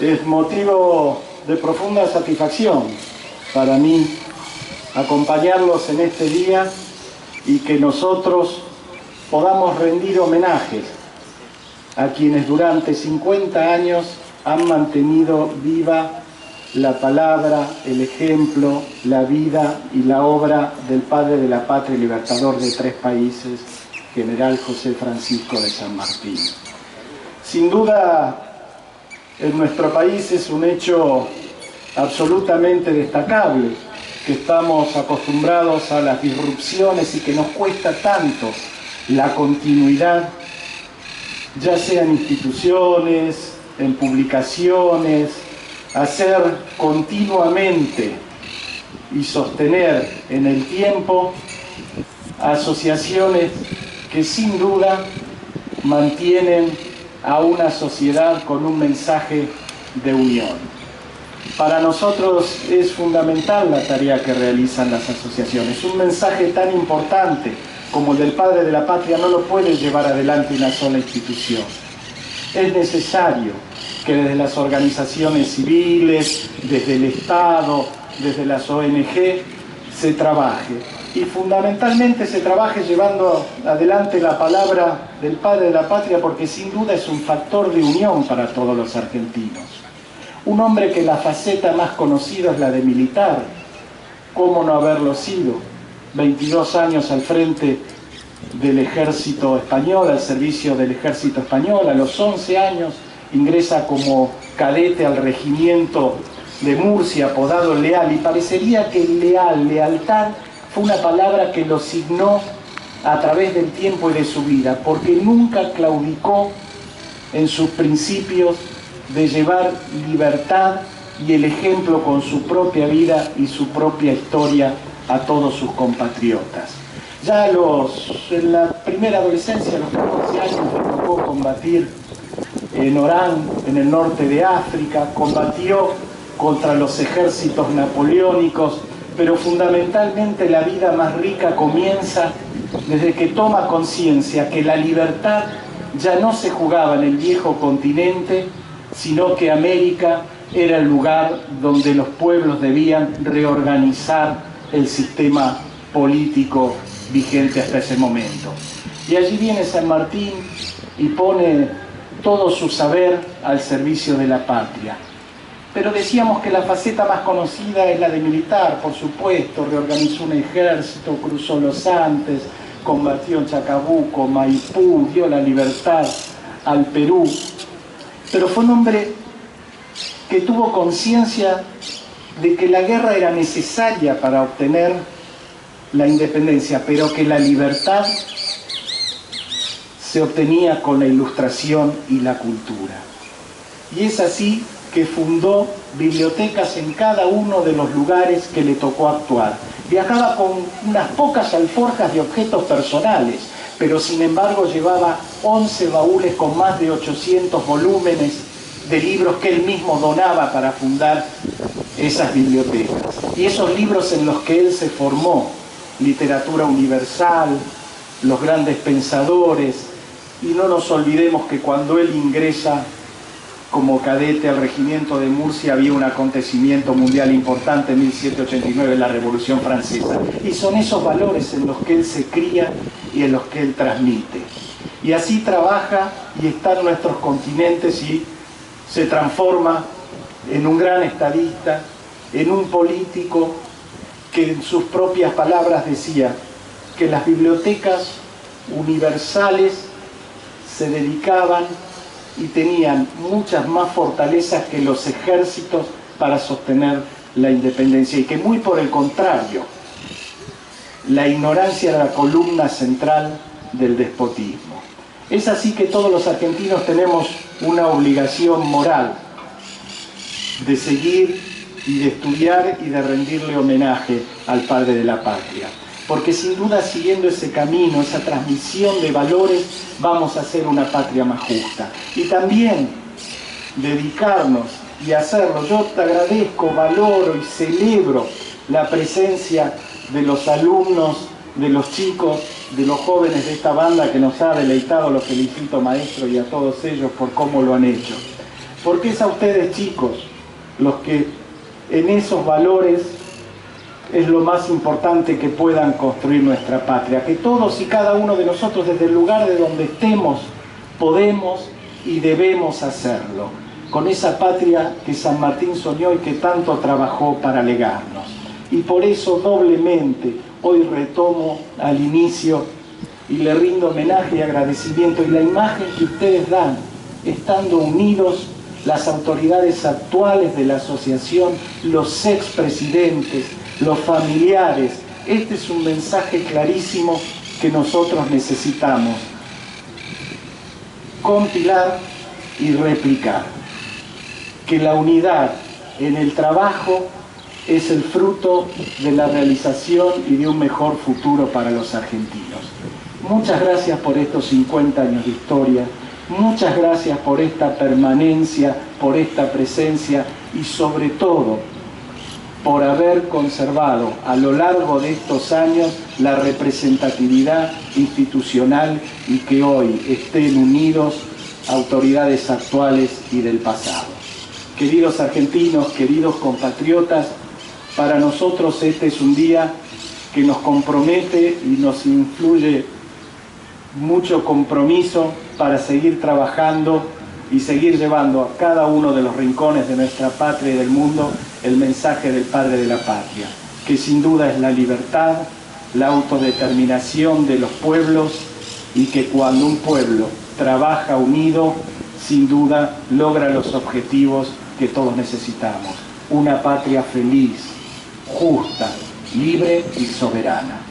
Es motivo de profunda satisfacción para mí acompañarlos en este día y que nosotros podamos rendir homenajes a quienes durante 50 años han mantenido viva la palabra, el ejemplo, la vida y la obra del padre de la patria y libertador de 3 países, general José Francisco de San Martín. Sin duda, en nuestro país es un hecho absolutamente destacable que estamos acostumbrados a las disrupciones y que nos cuesta tanto la continuidad, ya sea en instituciones, en publicaciones, hacer continuamente y sostener en el tiempo asociaciones que sin duda mantienen a una sociedad con un mensaje de unión. Para nosotros es fundamental la tarea que realizan las asociaciones. Un mensaje tan importante como el del padre de la patria no lo puede llevar adelante una sola institución. Es necesario que desde las organizaciones civiles, desde el Estado, desde las ONG, se trabaje. Y fundamentalmente se trabaje llevando adelante la palabra del padre de la patria, porque sin duda es un factor de unión para todos los argentinos. Un hombre que la faceta más conocida es la de militar. ¿Cómo no haberlo sido? 22 años al frente del ejército español, al servicio del ejército español. A los 11 años ingresa como cadete al regimiento de Murcia, apodado Leal, y parecería que lealtad, fue una palabra que lo signó a través del tiempo y de su vida, porque nunca claudicó en sus principios de llevar libertad y el ejemplo con su propia vida y su propia historia a todos sus compatriotas. Ya en la primera adolescencia, a los 14 años, le tocó combatir en Orán, en el norte de África, combatió contra los ejércitos napoleónicos, pero fundamentalmente la vida más rica comienza desde que toma conciencia que la libertad ya no se jugaba en el viejo continente, sino que América era el lugar donde los pueblos debían reorganizar el sistema político vigente hasta ese momento. Y allí viene San Martín y pone todo su saber al servicio de la patria. Pero decíamos que la faceta más conocida es la de militar, por supuesto. Reorganizó un ejército, cruzó los Andes, combatió en Chacabuco, Maipú, dio la libertad al Perú. Pero fue un hombre que tuvo conciencia de que la guerra era necesaria para obtener la independencia, pero que la libertad se obtenía con la ilustración y la cultura. Y es así que fundó bibliotecas en cada uno de los lugares que le tocó actuar. Viajaba con unas pocas alforjas de objetos personales, pero sin embargo llevaba 11 baúles con más de 800 volúmenes de libros que él mismo donaba para fundar esas bibliotecas. Y esos libros en los que él se formó, literatura universal, los grandes pensadores, y no nos olvidemos que cuando él ingresa como cadete al regimiento de Murcia había un acontecimiento mundial importante en 1789, la Revolución Francesa. Y son esos valores en los que él se cría y en los que él transmite. Y así trabaja y está en nuestros continentes y se transforma en un gran estadista, en un político que en sus propias palabras decía que las bibliotecas universales se dedicaban y tenían muchas más fortalezas que los ejércitos para sostener la independencia, y que muy por el contrario, la ignorancia era la columna central del despotismo. Es así que todos los argentinos tenemos una obligación moral de seguir y de estudiar y de rendirle homenaje al padre de la patria. Porque sin duda, siguiendo ese camino, esa transmisión de valores, vamos a hacer una patria más justa. Y también dedicarnos y hacerlo. Yo te agradezco, valoro y celebro la presencia de los alumnos, de los chicos, de los jóvenes de esta banda que nos ha deleitado. Los felicito, maestro, y a todos ellos por cómo lo han hecho. porque es a ustedes, chicos, los que en esos valores es lo más importante que puedan construir nuestra patria, que todos y cada uno de nosotros, desde el lugar de donde estemos, podemos y debemos hacerlo, con esa patria que San Martín soñó y que tanto trabajó para legarnos. Y por eso doblemente hoy retomo al inicio y le rindo homenaje y agradecimiento, y la imagen que ustedes dan, estando unidos las autoridades actuales de la asociación, los expresidentes, los familiares. Este es un mensaje clarísimo que nosotros necesitamos compilar y replicar. Que la unidad en el trabajo es el fruto de la realización y de un mejor futuro para los argentinos. Muchas gracias por estos 50 años de historia. Muchas gracias por esta permanencia, por esta presencia y sobre todo por haber conservado a lo largo de estos años la representatividad institucional y que hoy estén unidos autoridades actuales y del pasado. Queridos argentinos, queridos compatriotas, para nosotros este es un día que nos compromete y nos influye mucho compromiso para seguir trabajando y seguir llevando a cada uno de los rincones de nuestra patria y del mundo el mensaje del Padre de la Patria, que sin duda es la libertad, la autodeterminación de los pueblos, y que cuando un pueblo trabaja unido, sin duda logra los objetivos que todos necesitamos. Una patria feliz, justa, libre y soberana.